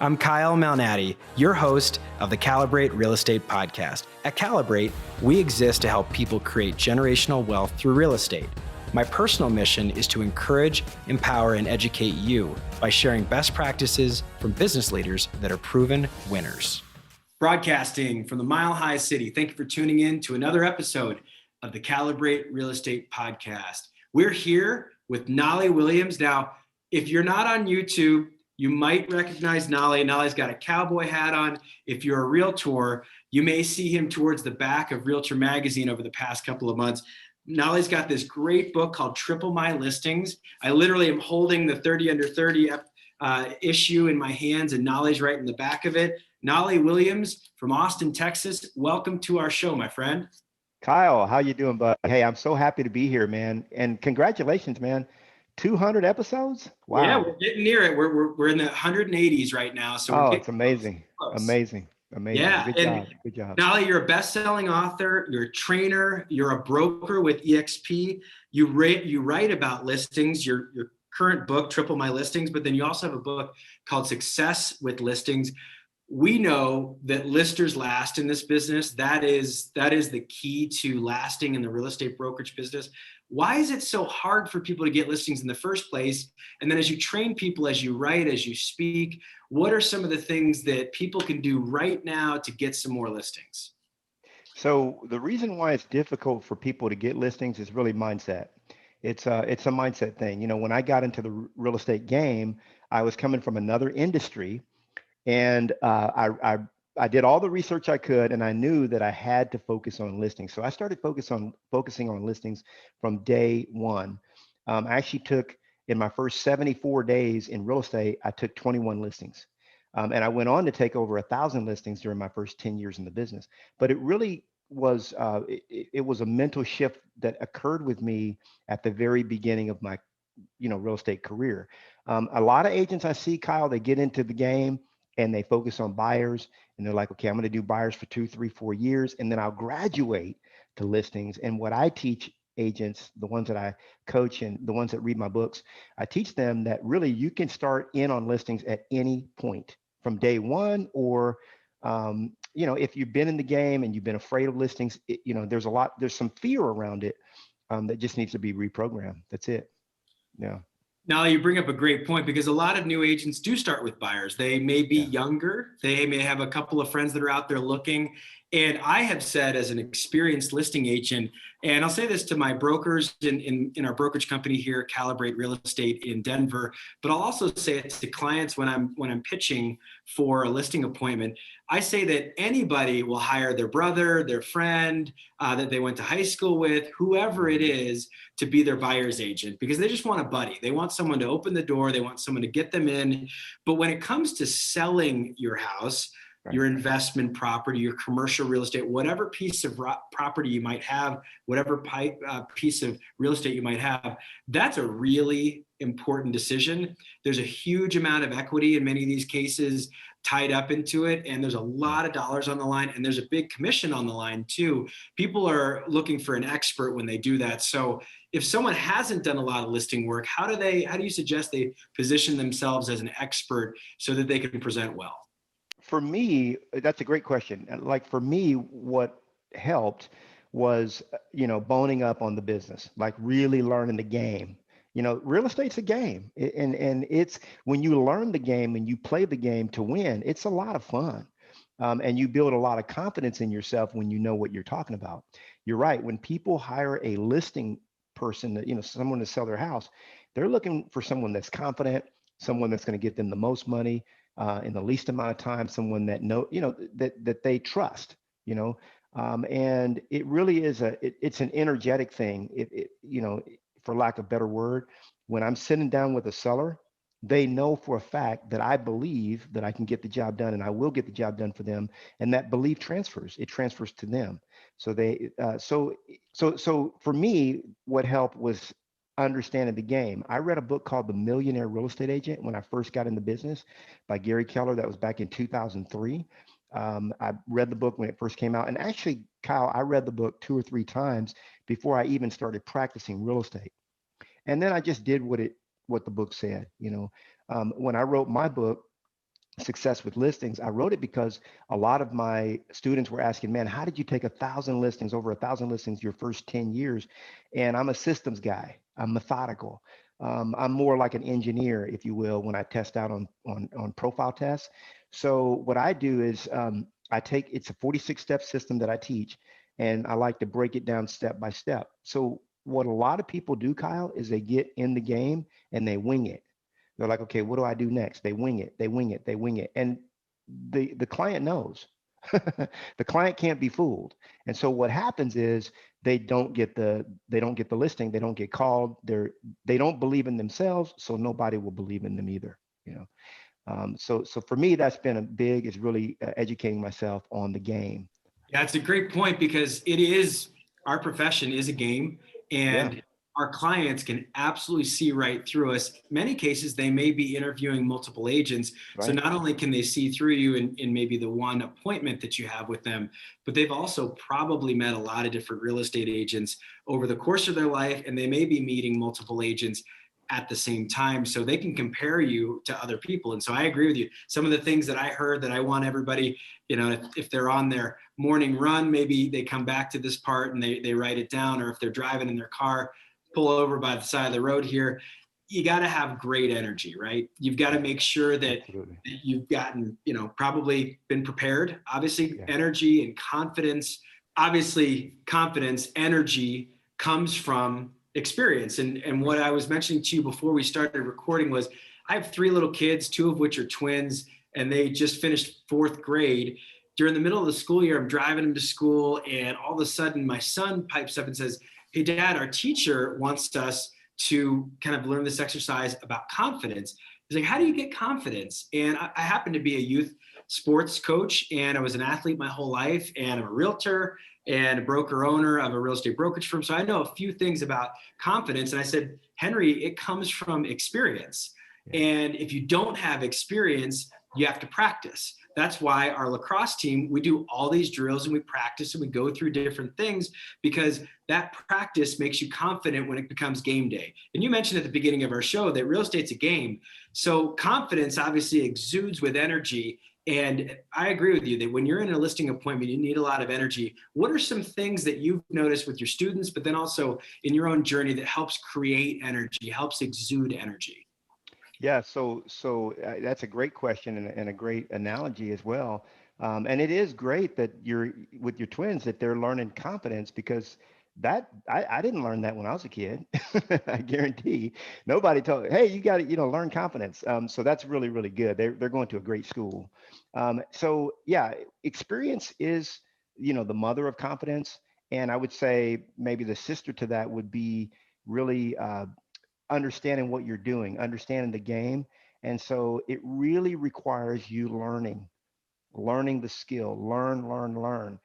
I'm Kyle Malnati, your host of the Calibrate Real Estate Podcast. At Calibrate, we exist to help people create generational wealth through real estate. My personal mission is to encourage, empower, and educate you by sharing best practices from business leaders that are proven winners. Broadcasting from the Mile High City, thank you for tuning in to another episode of the Calibrate Real Estate Podcast. We're here with Knolly Williams. Now, if you're not on YouTube, you might recognize Knolly. Knolly's got a cowboy hat on. If you're a realtor, you may see him towards the back of Realtor magazine over the past couple of months. Knolly's got this great book called Triple My Listings. I literally am holding the 30 Under 30 issue in my hands, and Knolly's right in the back of it. Knolly Williams from Austin, Texas. Welcome to our show, my friend. Kyle, how you doing, bud? Hey, I'm so happy to be here, man. And congratulations, man. 200 episodes? Wow. Yeah, we're getting near it. We're in the 180s right now. So it's amazing. Amazing. Yeah. Good job. Knolly, you're a best-selling author, you're a trainer, you're a broker with EXP. You write about listings, your current book, Triple My Listings, but then you also have a book called Success with Listings. We know that listers last in this business. That is the key to lasting in the real estate brokerage business. Why is it so hard for people to get listings in the first place? And then as you train people, as you write, as you speak, what are some of the things that people can do right now to get some more listings? So the reason why it's difficult for people to get listings is really mindset. It's a mindset thing. You know, when I got into the real estate game, I was coming from another industry, and I did all the research I could, and I knew that I had to focus on listings. So I started focusing on listings from day one. I actually took, in my first 74 days in real estate, I took 21 listings. And I went on to take over 1,000 listings during my first 10 years in the business. But it really was, it was a mental shift that occurred with me at the very beginning of my, real estate career. A lot of agents I see, Kyle, they get into the game and they focus on buyers, and they're like, okay, I'm going to do buyers for 2, 3, 4 years, and then I'll graduate to listings. And what I teach agents, the ones that I coach and the ones that read my books, I teach them that really you can start in on listings at any point from day one, or if you've been in the game and you've been afraid of listings, there's some fear around it that just needs to be reprogrammed. That's it. Yeah. Now you bring up a great point, because a lot of new agents do start with buyers. They may be younger. They may have a couple of friends that are out there looking. And I have said, as an experienced listing agent, and I'll say this to my brokers in our brokerage company here, Calibrate Real Estate in Denver, but I'll also say it to clients when I'm pitching for a listing appointment. I say that anybody will hire their brother, their friend that they went to high school with, whoever it is, to be their buyer's agent, because they just want a buddy. They want someone to open the door. They want someone to get them in. But when it comes to selling your house, your investment property, your commercial real estate, whatever piece of property you might have, whatever piece of real estate you might have, that's a really important decision. There's a huge amount of equity in many of these cases tied up into it, and there's a lot of dollars on the line, and there's a big commission on the line too. People are looking for an expert when they do that. So if someone hasn't done a lot of listing work, how do you suggest they position themselves as an expert so that they can present well? For me, that's a great question. Like for me, what helped was, boning up on the business, like really learning the game. Real estate's a game. And it's when you learn the game and you play the game to win, it's a lot of fun. And you build a lot of confidence in yourself when you know what you're talking about. You're right. When people hire a listing person, someone to sell their house, they're looking for someone that's confident, someone that's going to get them the most money in the least amount of time, someone that that they trust, and it really is it's an energetic thing. For lack of a better word, when I'm sitting down with a seller, they know for a fact that I believe that I can get the job done, and I will get the job done for them. And that belief transfers. It transfers to them. So so for me, what helped was understanding the game. I read a book called The Millionaire Real Estate Agent when I first got in the business by Gary Keller. That was back in 2003. I read the book when it first came out. And actually, Kyle, I read the book 2 or 3 times before I even started practicing real estate. And then I just did what the book said. When I wrote my book, success with listings, I wrote it because a lot of my students were asking, man, how did you take 1,000 listings, over 1,000 listings your first 10 years? And I'm a systems guy. I'm methodical. I'm more like an engineer, if you will, when I test out on profile tests. So what I do is it's a 46-step system that I teach, and I like to break it down step by step. So what a lot of people do, Kyle, is they get in the game and they wing it. They're like, okay, what do I do next? They wing it, they wing it, they wing it. And the client knows. The client can't be fooled. And so what happens is they don't get the listing, they don't get called, they don't believe in themselves, so nobody will believe in them either, you know. So for me, that's been is really educating myself on the game. Yeah, it's a great point because our profession is a game, Yeah, and our clients can absolutely see right through us. In many cases, they may be interviewing multiple agents. So right. not only can they see through you in maybe the one appointment that you have with them, but they've also probably met a lot of different real estate agents over the course of their life, and they may be meeting multiple agents at the same time, so they can compare you to other people. And so I agree with you. Some of the things that I heard that I want everybody, if they're on their morning run, maybe they come back to this part and they write it down, or if they're driving in their car, pull over by the side of the road here. You got to have great energy, right? You've got to make sure that Absolutely. you've gotten, probably been prepared. Obviously, Yeah. energy and confidence. Obviously, confidence, energy comes from experience. And what I was mentioning to you before we started recording was I have 3 little kids, 2 of which are twins, and they just finished 4th grade. During the middle of the school year, I'm driving them to school, and all of a sudden my son pipes up and says, "Hey, Dad, our teacher wants us to kind of learn this exercise about confidence." He's like, "How do you get confidence?" And I happen to be a youth sports coach, and I was an athlete my whole life, and I'm a realtor and a broker owner of a real estate brokerage firm. So I know a few things about confidence. And I said, "Henry, it comes from experience. Yeah. And if you don't have experience, you have to practice." That's why our lacrosse team, we do all these drills and we practice and we go through different things, because that practice makes you confident when it becomes game day. And you mentioned at the beginning of our show that real estate's a game. So confidence obviously exudes with energy. And I agree with you that when you're in a listing appointment, you need a lot of energy. What are some things that you've noticed with your students, but then also in your own journey, that helps create energy, helps exude energy? Yeah, so that's a great question, and a great analogy as well. And it is great that you're with your twins, that they're learning confidence, because I didn't learn that when I was a kid. I guarantee nobody told, hey, you got to, learn confidence. So that's really, really good. They're going to a great school. So yeah, experience is, the mother of confidence. And I would say maybe the sister to that would be really understanding what you're doing, understanding the game. And so it really requires you learning the skill, learn.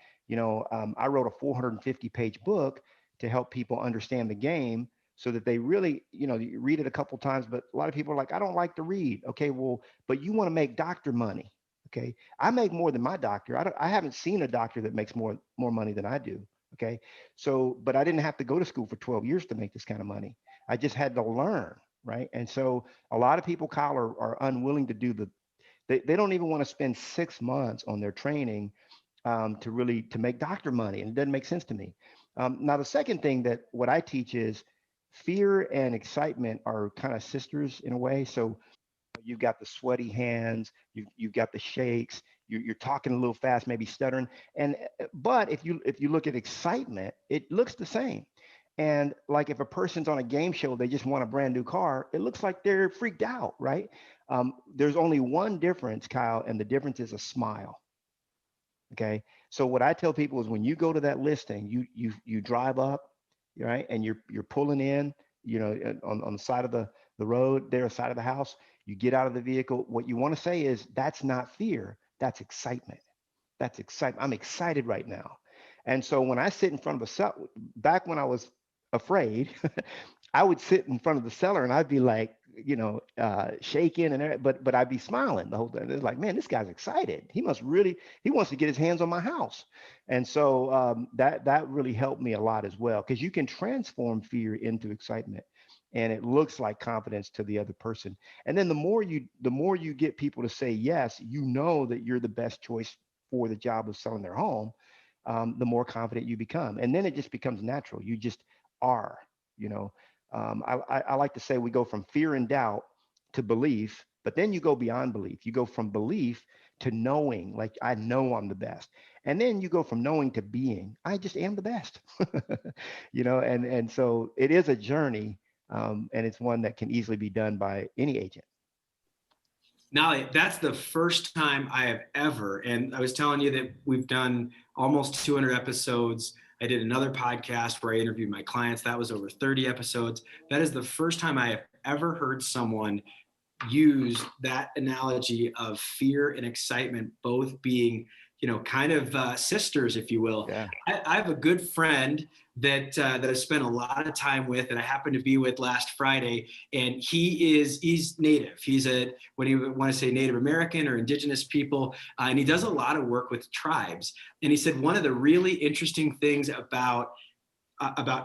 I wrote a 450-page book to help people understand the game, so that they really, you read it a couple times, but a lot of people are like, I don't like to read. Okay, well, but you want to make doctor money. Okay, I make more than my doctor. I haven't seen a doctor that makes more money than I do. Okay, so, but I didn't have to go to school for 12 years to make this kind of money. I just had to learn, right? And so a lot of people, Kyle, are unwilling to do they don't even want to spend 6 months on their training, to make doctor money, and it doesn't make sense to me. Now, the second thing that what I teach is fear and excitement are kind of sisters in a way. So you've got the sweaty hands, you've got the shakes, you're talking a little fast, maybe stuttering, and but if you look at excitement, it looks the same. And like if a person's on a game show, they just want a brand new car, it looks like they're freaked out, right? There's only one difference, Kyle, and the difference is a smile. Okay. So what I tell people is, when you go to that listing, you drive up, right, and you're pulling in, on the side of the road, there, side of the house. You get out of the vehicle. What you want to say is, that's not fear, that's excitement. That's excitement. I'm excited right now. And so when I sit in front of a seller, back when I was afraid, I would sit in front of the seller and I'd be like, shaking and everything, but I'd be smiling the whole time. It's like, man, this guy's excited. He wants to get his hands on my house. And so that really helped me a lot as well, because you can transform fear into excitement. and it looks like confidence to the other person. And then the more you get people to say yes, you know that you're the best choice for the job of selling their home. The more confident you become, and then it just becomes natural. You just are. You know, I like to say we go from fear and doubt to belief, but then you go beyond belief. You go from belief to knowing, like I know I'm the best, and then you go from knowing to being. I just am the best. And so it is a journey, and it's one that can easily be done by any agent. Now, that's the first time I have ever, and I was telling you that we've done almost 200 episodes. I did another podcast where I interviewed my clients. That was over 30 episodes. That is the first time I have ever heard someone use that analogy of fear and excitement both being, kind of sisters, if you will. Yeah. I have a good friend that I spent a lot of time with, and I happened to be with last Friday. And he's Native. He's what do you want to say, Native American or indigenous people, and he does a lot of work with tribes. And he said one of the really interesting things about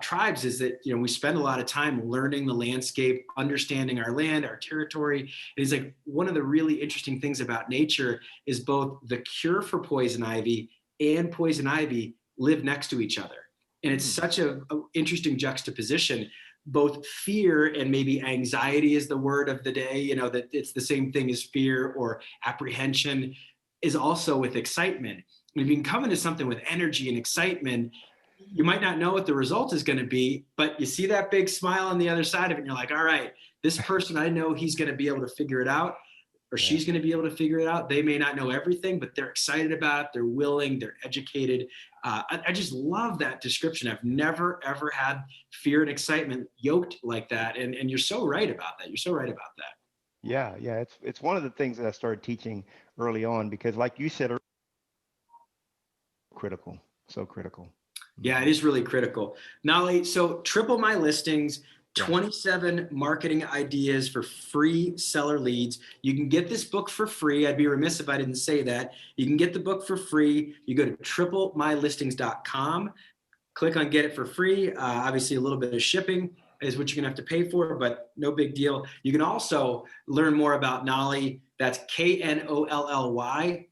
tribes is that we spend a lot of time learning the landscape, understanding our land, our territory. And he's like, one of the really interesting things about nature is both the cure for poison ivy and poison ivy live next to each other. And it's such a interesting juxtaposition. Both fear and maybe anxiety is the word of the day, that it's the same thing as fear, or apprehension is also with excitement. If you can come into something with energy and excitement, you might not know what the result is going to be, but you see that big smile on the other side of it, and you're like, all right, this person, I know he's going to be able to figure it out, or she's going to be able to figure it out. They may not know everything, but they're excited about it. They're willing, they're educated. I just love that description. I've never, ever had fear and excitement yoked like that. And you're so right about that. You're so right about that. Yeah, yeah. It's one of the things that I started teaching early on because, like you said, critical, so critical. Yeah, it is really critical. Knolly, so triple my listings, Yeah. 27 marketing ideas for free seller leads. You can get this book for free. I'd be remiss if I didn't say that. You can get the book for free. You go to triplemylistings.com, click on get it for free. Obviously, a little bit of shipping is what you're going to have to pay for, but no big deal. You can also learn more about Knolly. That's KNOLLY.com.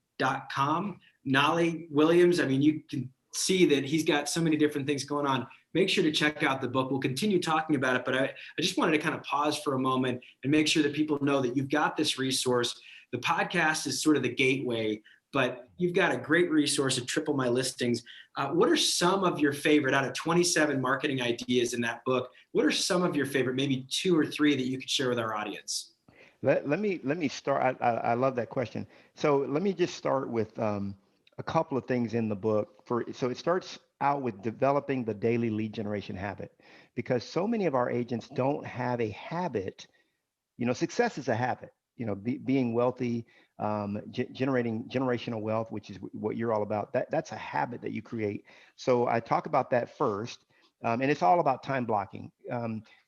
Knolly Williams. I mean, you can see that he's got so many different things going on. Make sure to check out the book. We'll continue talking about it, but I just wanted to kind of pause for a moment and make sure that people know that you've got this resource. The podcast is sort of the gateway, but you've got a great resource at Triple My Listings. What are some of your favorite, out of 27 marketing ideas in that book, what are some of your favorite, maybe 2 or 3 that you could share with our audience? Let me start. I love that question. So let me just start with a couple of things in the book. So it starts out with developing the daily lead generation habit, because so many of our agents don't have a habit. Success is a habit. Being wealthy, generating generational wealth, which is what you're all about. That's a habit that you create. So I talk about that first, and it's all about time blocking.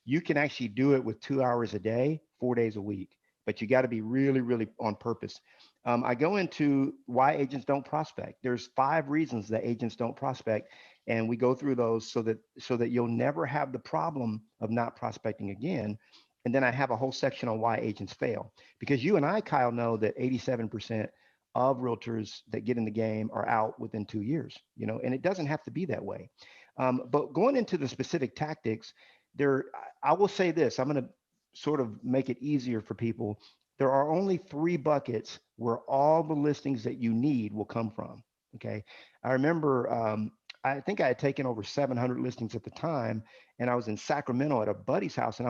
You can actually do it with 2 hours a day, 4 days a week, but you got to be really, really on purpose. I go into why agents don't prospect. There's 5 reasons that agents don't prospect, and we go through those so that you'll never have the problem of not prospecting again. And then I have a whole section on why agents fail, because you and I, Kyle, know that 87% of realtors that get in the game are out within 2 years, and it doesn't have to be that way. But going into the specific tactics, I will say this, I'm going to sort of make it easier for people. There are only 3 buckets where all the listings that you need will come from. Okay. I remember, I think I had taken over 700 listings at the time, and I was in Sacramento at a buddy's house, and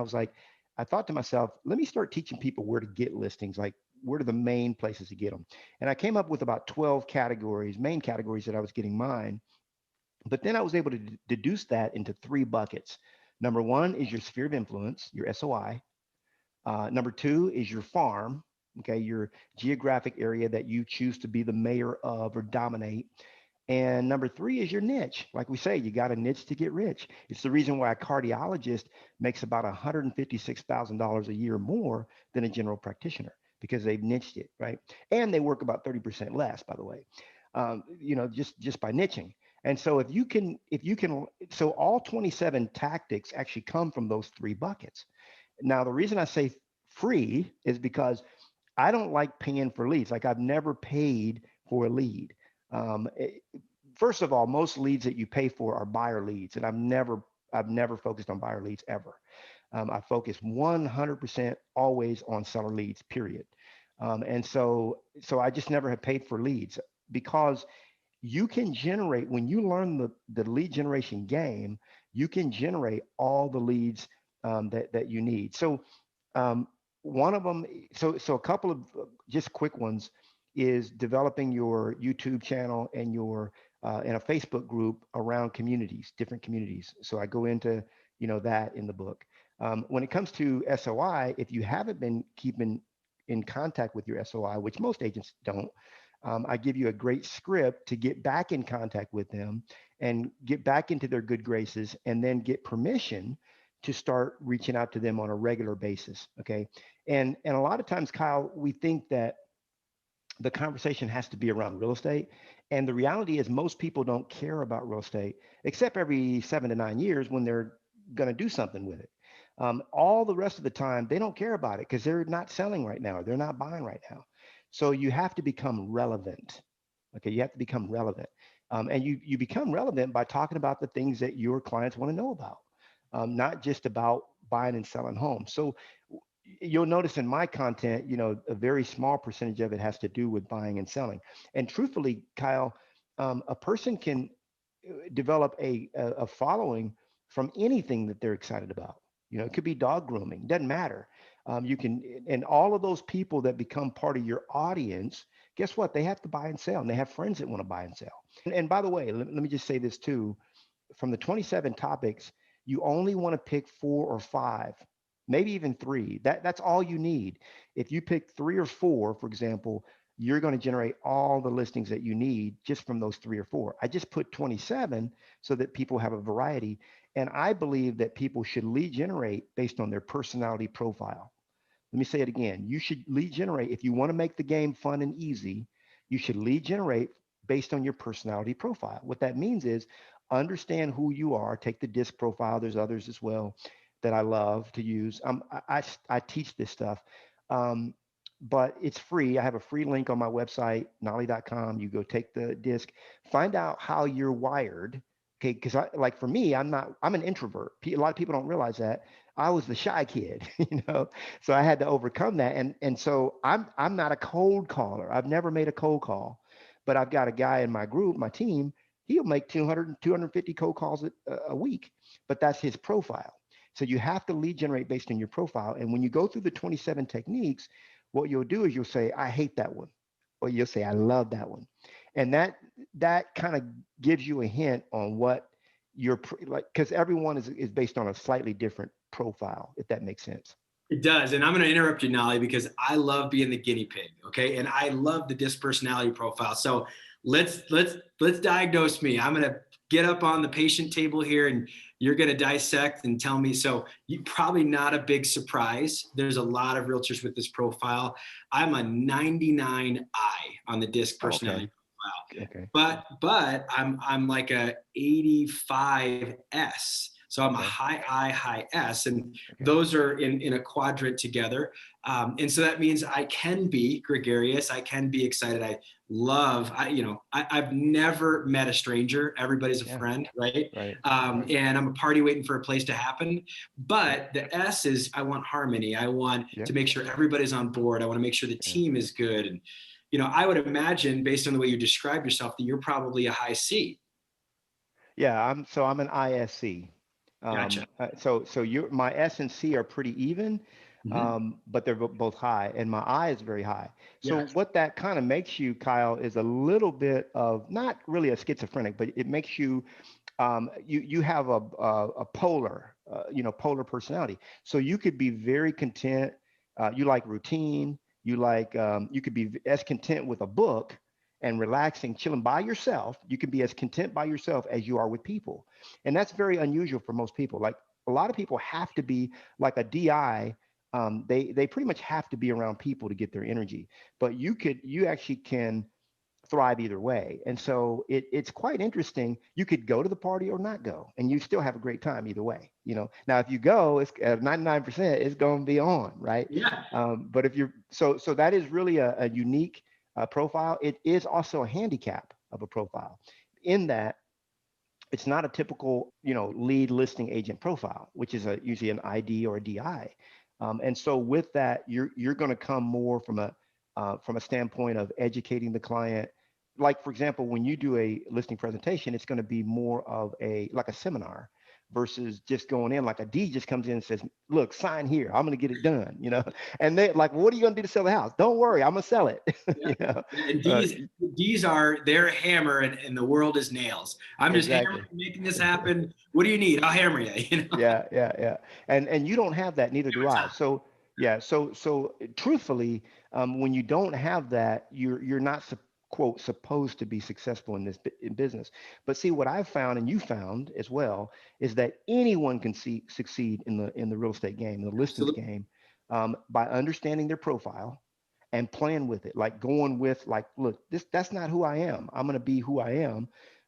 I thought to myself, let me start teaching people where to get listings, like where are the main places to get them. And I came up with about 12 main categories that I was getting mine. But then I was able to deduce that into 3 buckets. Number 1 is your sphere of influence, your SOI. Number 2 is your farm, okay, your geographic area that you choose to be the mayor of or dominate. And number 3 is your niche. Like we say, you got a niche to get rich. It's the reason why a cardiologist makes about $156,000 a year more than a general practitioner, because they've niched it, right? And they work about 30% less, by the way, just by niching. And so so all 27 tactics actually come from those 3 buckets. Now, the reason I say free is because I don't like paying for leads. Like I've never paid for a lead. Um, it- First of all, most leads that you pay for are buyer leads, and I've never focused on buyer leads ever. I focus 100% always on seller leads, period. And so I just never have paid for leads because you can generate when you learn the lead generation game, you can generate all the leads that you need. So um, one of them, so a couple of just quick ones is developing your YouTube channel and your and a Facebook group around communities, different communities. So I go into that in the book. When it comes to SOI, if you haven't been keeping in contact with your SOI, which most agents don't, I give you a great script to get back in contact with them and get back into their good graces and then get permission to start reaching out to them on a regular basis. Okay. And a lot of times, Kyle, we think that the conversation has to be around real estate. And the reality is most people don't care about real estate except every 7 to 9 years when they're going to do something with it. All the rest of the time, they don't care about it because they're not selling right now or they're not buying right now. So you have to become relevant. Okay, you have to become relevant. And you become relevant by talking about the things that your clients want to know about, not just about buying and selling homes. So you'll notice in my content, a very small percentage of it has to do with buying and selling. And truthfully, Kyle, a person can develop a following from anything that they're excited about. It could be dog grooming, doesn't matter. You can, and all of those people that become part of your audience, guess what? They have to buy and sell, and they have friends that want to buy and sell. And by the way, let me just say this too. From the 27 topics, you only want to pick 4 or 5, maybe even 3. That's all you need. If you pick 3 or 4, for example, you're going to generate all the listings that you need just from those 3 or 4. I just put 27 so that people have a variety. And I believe that people should lead generate based on their personality profile. Let me say it again. You should lead generate. If you want to make the game fun and easy, you should lead generate based on your personality profile. What that means is understand who you are. Take the disc profile. There's others as well that I love to use. I teach this stuff, but it's free. I have a free link on my website, knolly.com. You go take the disc, find out how you're wired. Okay, because like for me, I'm an introvert. A lot of people don't realize that. I was the shy kid, so I had to overcome that. And so I'm not a cold caller. I've never made a cold call, but I've got a guy in my group, my team, he'll make 250 cold calls a week, but that's his profile. So you have to lead generate based on your profile. And when you go through the 27 techniques, what you'll do is you'll say, I hate that one. Or you'll say, I love that one. And that kind of gives you a hint on what like, because everyone is based on a slightly different profile, if that makes sense. It does. And I'm going to interrupt you, Nolly, because I love being the guinea pig. Okay. And I love the disc personality profile. So let's diagnose me. I'm going to get up on the patient table here and you're going to dissect and tell me. So you probably not a big surprise. There's a lot of realtors with this profile. I'm a 99I on the disc personality profile. Okay. But I'm like a 85S. So I'm a high I, high S, and those are in a quadrant together. And so that means I can be gregarious. I can be excited. I've never met a stranger. Everybody's a friend, right? And I'm a party waiting for a place to happen. But the S is I want harmony. I want to make sure everybody's on board. I want to make sure the team is good. And, I would imagine based on the way you describe yourself that you're probably a high C. Yeah, I'm an ISC. Gotcha. So my S and C are pretty even, but they're both high, and my I is very high. So what that kind of makes you, Kyle, is a little bit of not really a schizophrenic, but it makes you you have a polar polar personality. So you could be very content. You like routine. You could be as content with a book and relaxing, chilling by yourself. You can be as content by yourself as you are with people. And that's very unusual for most people. Like a lot of people have to be like a DI. They pretty much have to be around people to get their energy. But you actually can thrive either way. And so it's quite interesting. You could go to the party or not go, and you still have a great time either way. Now if you go, it's at 99%, it's going to be on, right? Yeah. But if you're so that is really a unique profile. It is also a handicap of a profile in that it's not a typical, lead listing agent profile, which is usually an ID or a DI. And so with that, you're going to come more from a standpoint of educating the client. Like for example, when you do a listing presentation, it's going to be more of like a seminar versus just going in like a D just comes in and says, look, sign here, I'm going to get it done, and they like, what are you going to do to sell the house? Don't worry, I'm going to sell it. Yeah. And D's are their hammer and the world is nails. I'm just exactly hammering, making this happen. What do you need? I'll hammer you. Yeah. And you don't have that, neither do I. So yeah, so truthfully, when you don't have that, you're not quote supposed to be successful in this in business. But see, what I've found, and you found as well, is that anyone can succeed in the real estate game, the listings Absolutely. game, by understanding their profile and playing with it, like going with like, look, that's not who I am. I'm going to be who I am.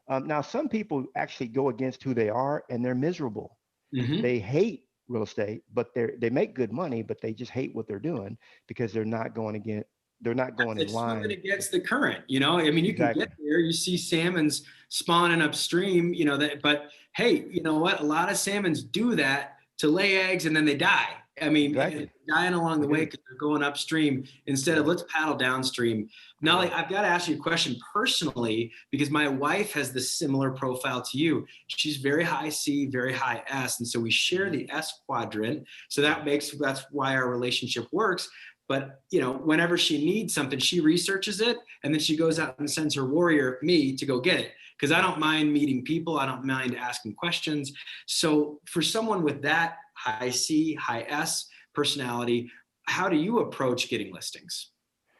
Now, some people actually go against who they are, and they're miserable. Mm-hmm. They hate real estate, but they make good money, but they just hate what they're doing because they're not going in It's swimming line. against the current, I mean, you can Exactly. get there, you see salmons spawning upstream, but hey, you know what? A lot of salmons do that to lay eggs and then they die. I mean, Exactly. dying along They the way do. because they're going upstream instead of Yeah. let's paddle downstream. Now, Correct. I've got to ask you a question personally because my wife has this similar profile to you. She's very high C, very high S. And so we share the S quadrant. So that's why our relationship works. But whenever she needs something, she researches it and then she goes out and sends her warrior, me, to go get it. Because I don't mind meeting people, I don't mind asking questions. So for someone with that high C, high S personality, how do you approach getting listings?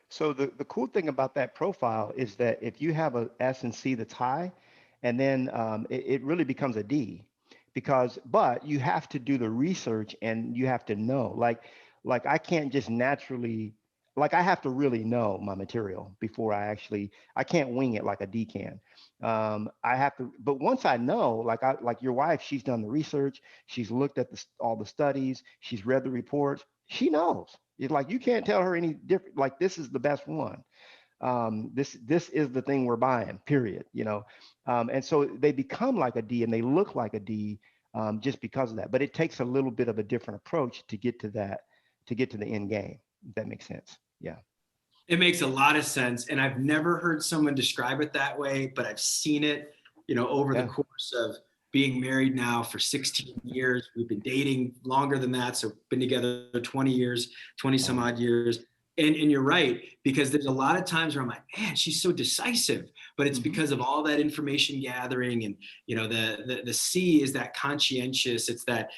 So the cool thing about that profile is that if you have a S and C that's high, and then it really becomes a D, but you have to do the research and you have to know, like I can't just naturally, like I have to really know my material before I can't wing it like a D can. I have to, but once I know, like your wife, she's done the research, she's looked at all the studies, she's read the reports, she knows. It's like you can't tell her any different. Like this is the best one. This is the thing we're buying. Period. And so they become like a D and they look like a D just because of that. But it takes a little bit of a different approach to get to that, to get to the end game. If that makes sense. Yeah. It makes a lot of sense. And I've never heard someone describe it that way, but I've seen it, over the Yeah. course of being married now for 16 years. We've been dating longer than that. So been together 20 years, 20 some Wow. odd years. And you're right, because there's a lot of times where I'm like, man, she's so decisive, but it's Mm-hmm. because of all that information gathering. And, the C is that conscientious, it's that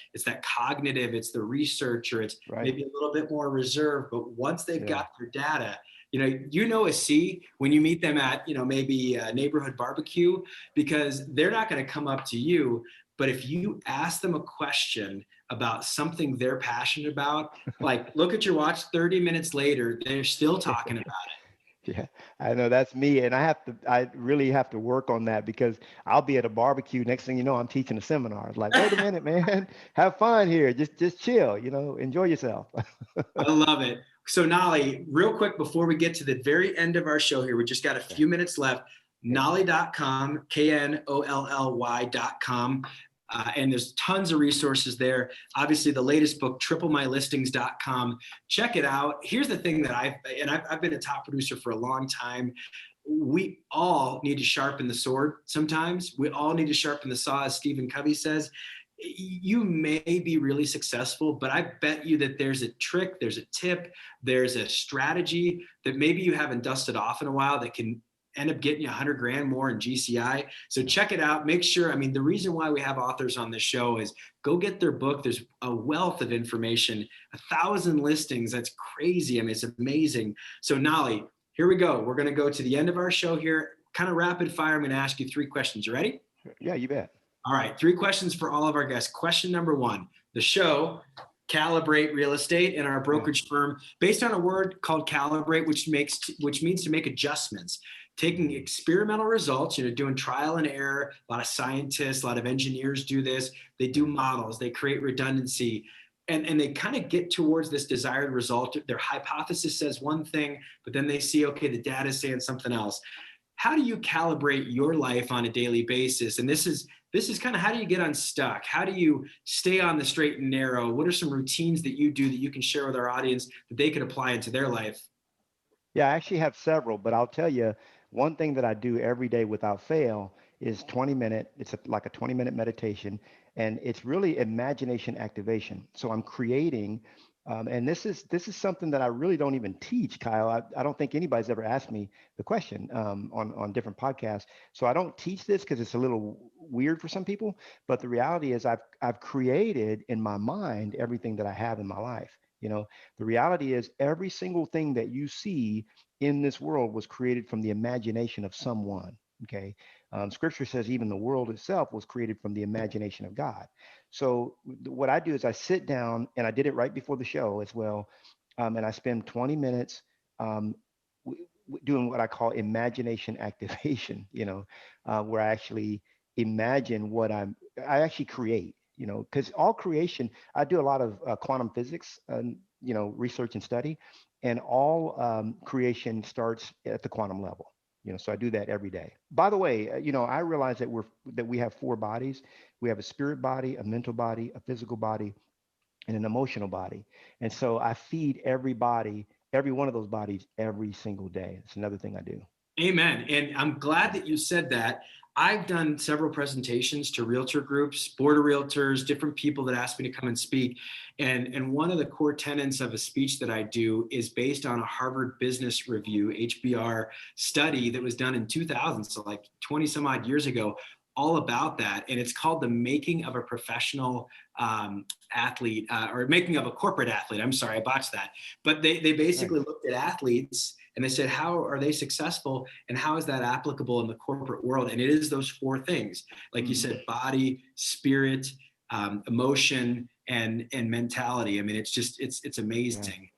cognitive, it's the researcher, it's Right. maybe a little bit more reserved, but once they've Yeah. got their data, a C when you meet them at, maybe a neighborhood barbecue, because they're not going to come up to you. But if you ask them a question about something they're passionate about, like look at your watch, 30 minutes later, they're still talking about Yeah, I know that's me, and I really have to work on that because I'll be at a barbecue. Next thing you know, I'm teaching a seminar. It's like, wait a it. minute, man, have fun here. Just chill, enjoy yourself. I love it. So Knolly, real quick, before we get to the very end of our show here, we just got a Yeah, few minutes left. yeah. Knolly.com, KNOLLY.com. And there's tons of resources there. Obviously, the latest book, triplemylistings.com. Check it out. Here's the thing that I've been a top producer for a long time. We all need to sharpen the sword sometimes. We all need to sharpen the saw, as Stephen Covey says. You may be really successful, but I bet you that there's a trick, there's a tip, there's a strategy that maybe you haven't dusted off in a while that can end up getting you 100 grand more in GCI. So check it out. Make sure, the reason why we have authors on this show is go get their book. There's a wealth of information, 1,000 listings. That's crazy. It's amazing. So Knolly, here we go. We're going to go to the end of our show here, kind of rapid fire. I'm going to ask you 3 questions. You ready? Yeah, you bet. All right, 3 questions for all of our guests. Question number 1, the show, Calibrate Real Estate, and our brokerage firm, based on a word called calibrate, which means to make adjustments. taking experimental results, doing trial and error. A lot of scientists, a lot of engineers do this. They do models, they create redundancy, and they kind of get towards this desired result. Their hypothesis says one thing, but then they see, okay, the data is saying something else. How do you calibrate your life on a daily basis? And this is kind of, how do you get unstuck? How do you stay on the straight and narrow? What are some routines that you do that you can share with our audience that they could apply into their life? Yeah, I actually have several, but I'll tell you one thing that I do every day without fail is 20-minute. Like a 20-minute meditation, and it's really imagination activation. So I'm creating, and this is something that I really don't even teach, Kyle. I don't think anybody's ever asked me the question on different podcasts. So I don't teach this because it's a little weird for some people. But the reality is, I've created in my mind everything that I have in my life. The reality is every single thing that you see in this world was created from the imagination of someone. Okay. Scripture says even the world itself was created from the imagination of God. So what I do is I sit down, and I did it right before the show as well. And I spend 20 minutes um, doing what I call imagination activation, where I actually imagine I actually create, because all creation, I do a lot of quantum physics, research and study, and all creation starts at the quantum level. So I do that every day. By the way, I realize that we have four bodies. We have a spirit body, a mental body, a physical body, and an emotional body. And so I feed every body, every one of those bodies every single day. It's another thing I do. Amen. And I'm glad that you said that. I've done several presentations to realtor groups, board of realtors, different people that ask me to come and speak. And one of the core tenets of a speech that I do is based on a Harvard Business Review, HBR study that was done in 2000, so like 20 some odd years ago, all about that. And it's called The Making of a Professional Athlete, or Making of a Corporate Athlete. I'm sorry, I botched that. But they basically Nice. looked at athletes and they said, how are they successful and how is that applicable in the corporate world? And it is those four things, like you Mhm. said: body, spirit, emotion, and mentality. I mean, it's Yeah. amazing.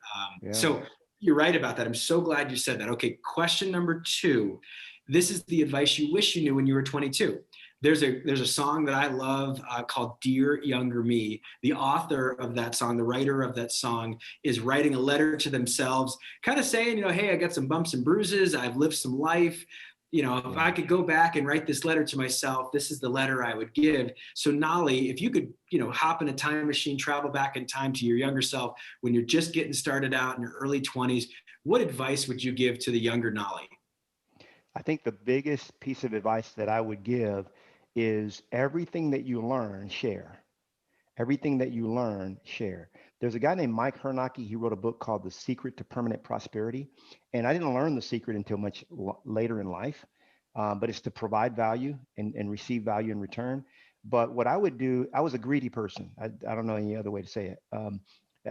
Yeah. So you're right about that. I'm so glad you said that. Okay, question number 2. This is the advice you wish you knew when you were 22. There's a song that I love called "Dear Younger Me." The author of that song, the writer of that song, is writing a letter to themselves, kind of saying, hey, I got some bumps and bruises. I've lived some life. If Yeah. I could go back and write this letter to myself, this is the letter I would give. So Knolly, if you could, hop in a time machine, travel back in time to your younger self when you're just getting started out in your early 20s, what advice would you give to the younger Knolly? I think the biggest piece of advice that I would give is everything that you learn, share. Everything that you learn, share. There's a guy named Mike Hernacki. He wrote a book called The Secret to Permanent Prosperity. And I didn't learn the secret until much later in life, but it's to provide value and receive value in return. But what I would do, I was a greedy person. I don't know any other way to say it.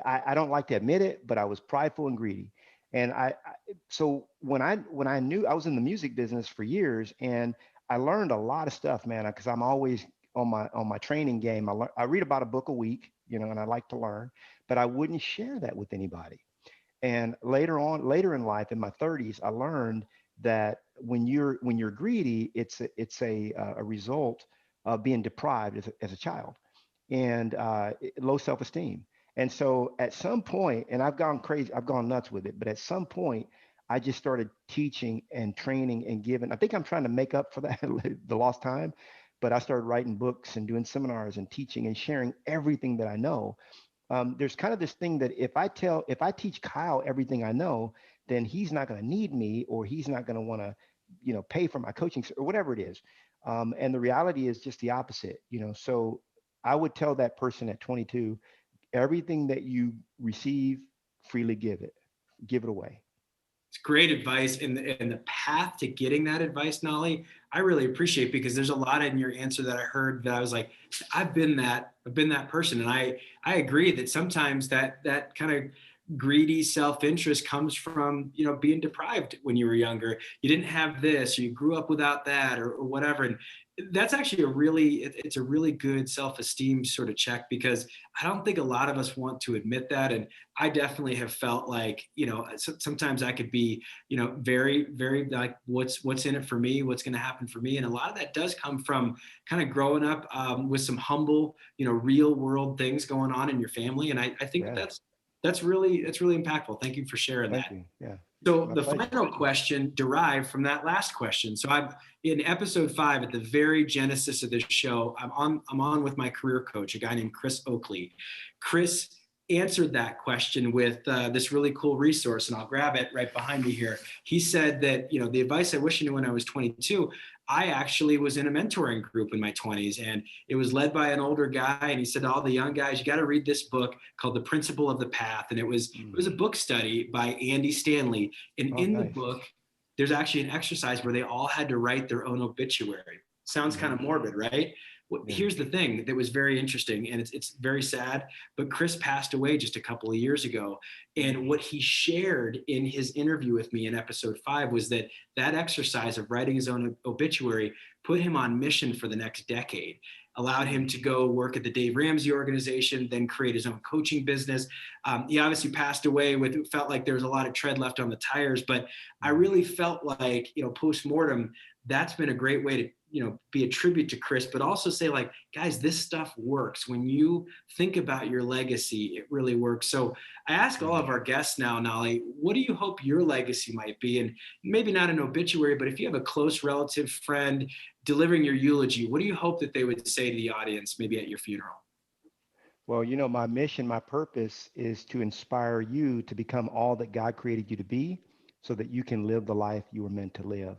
I don't like to admit it, but I was prideful and greedy. And so when I knew I was in the music business for years, and I learned a lot of stuff, man, because I'm always on my training game. I read about a book a week, and I like to learn, but I wouldn't share that with anybody. And later in life, in my 30s, I learned that when you're greedy, it's a result of being deprived as a child, and low self-esteem. And so at some point, and I've gone crazy, I've gone nuts with it, but at some point, I just started teaching and training and giving. I think I'm trying to make up for that, the lost time, but I started writing books and doing seminars and teaching and sharing everything that I know. There's kind of this thing that if I teach Kyle everything I know, then he's not going to need me, or he's not going to want to, pay for my coaching or whatever it is. And the reality is just the opposite. So I would tell that person at 22, everything that you receive, freely give it away. It's great advice, and the path to getting that advice, Nolly, I really appreciate, because there's a lot in your answer that I heard that I was like, I've been that person. And I agree that sometimes that kind of greedy self-interest comes from, being deprived when you were younger. You didn't have this, or you grew up without that, or whatever. And that's actually it's a really good self-esteem sort of check, because I don't think a lot of us want to admit that. And I definitely have felt like, sometimes I could be, very, very like, what's in it for me? What's going to happen for me? And a lot of that does come from kind of growing up with some humble, real world things going on in your family. And I think Yeah. that's really impactful. Thank you for sharing Thank that. you. Yeah. So My the pleasure. final question derived from that last question. So I'm in episode 5, at the very genesis of this show, I'm on with my career coach, a guy named Chris Oakley. Chris answered that question with this really cool resource, and I'll grab it right behind me here. He said that, the advice I wish I knew when I was 22, I actually was in a mentoring group in my 20s, and it was led by an older guy. And he said to all the young guys, you got to read this book called The Principle of the Path. And it was a book study by Andy Stanley. And Oh, in the nice. book, there's actually an exercise where they all had to write their own obituary. Sounds kind of morbid, right? Well, here's the thing that was very interesting, and it's very sad, but Chris passed away just a couple of years ago. And what he shared in his interview with me in episode 5 was that exercise of writing his own obituary put him on mission for the next decade, allowed him to go work at the Dave Ramsey organization, then create his own coaching business. He obviously passed away with, it felt like there was a lot of tread left on the tires, but I really felt like, post-mortem, that's been a great way to, be a tribute to Chris, but also say, like, guys, this stuff works. When you think about your legacy, it really works. So I ask all of our guests now, Knolly, what do you hope your legacy might be? And maybe not an obituary, but if you have a close relative, friend delivering your eulogy, what do you hope that they would say to the audience, maybe at your funeral? Well, my mission, my purpose is to inspire you to become all that God created you to be so that you can live the life you were meant to live.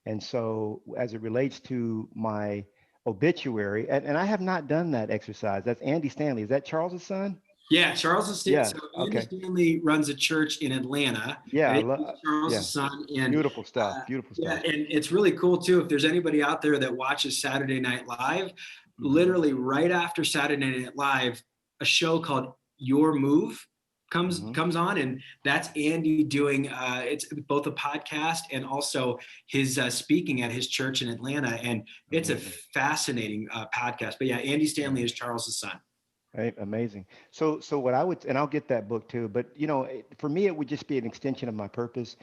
And so, as it relates to my obituary, and I have not done that exercise. That's Andy Stanley. Is that Charles's son? Yeah, So Yeah. Andy Okay. Stanley runs a church in Atlanta, Yeah. and he's Yeah. Charles' son. And Beautiful stuff. Beautiful yeah, stuff. and it's really cool too. If there's anybody out there that watches Saturday Night Live, Mhm. literally right after Saturday Night Live, a show called Your Move Mhm. comes on, and that's Andy doing it's both a podcast and also his speaking at his church in Atlanta, and it's a Amazing. fascinating podcast. But yeah, Andy Stanley Yeah. is Charles' son. Right, amazing. So what I would, and I'll get that book too, but for me, it would just be an extension of my purpose.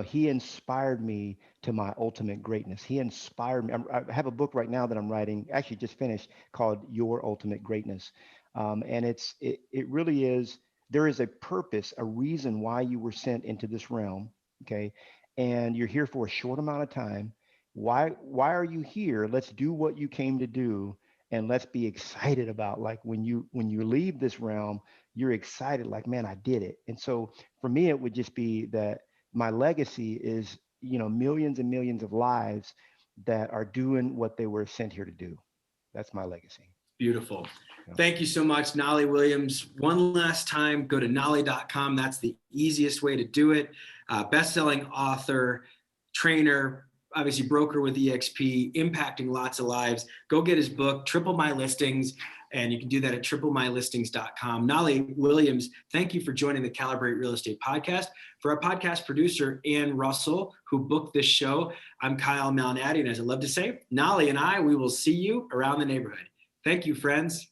He inspired me to my ultimate greatness. He inspired me. I have a book right now that I'm writing, actually just finished, called Your Ultimate Greatness. And it really is, there is a purpose, a reason why you were sent into this realm. Okay. And you're here for a short amount of time. Why are you here? Let's do what you came to do, and let's be excited about, like, when you leave this realm, you're excited, like, man, I did it. And so for me, it would just be that my legacy is, millions and millions of lives that are doing what they were sent here to do. That's my legacy. Beautiful. Yeah. Thank you so much, Knolly Williams. One last time, go to knolly.com. That's the easiest way to do it. Best-selling author, trainer, obviously broker with EXP, impacting lots of lives. Go get his book, Triple My Listings, and you can do that at triplemylistings.com. Knolly Williams, thank you for joining the Calibrate Real Estate Podcast. For our podcast producer, Ann Russell, who booked this show, I'm Kyle Malnati, and as I love to say, Knolly and I, we will see you around the neighborhood. Thank you, friends.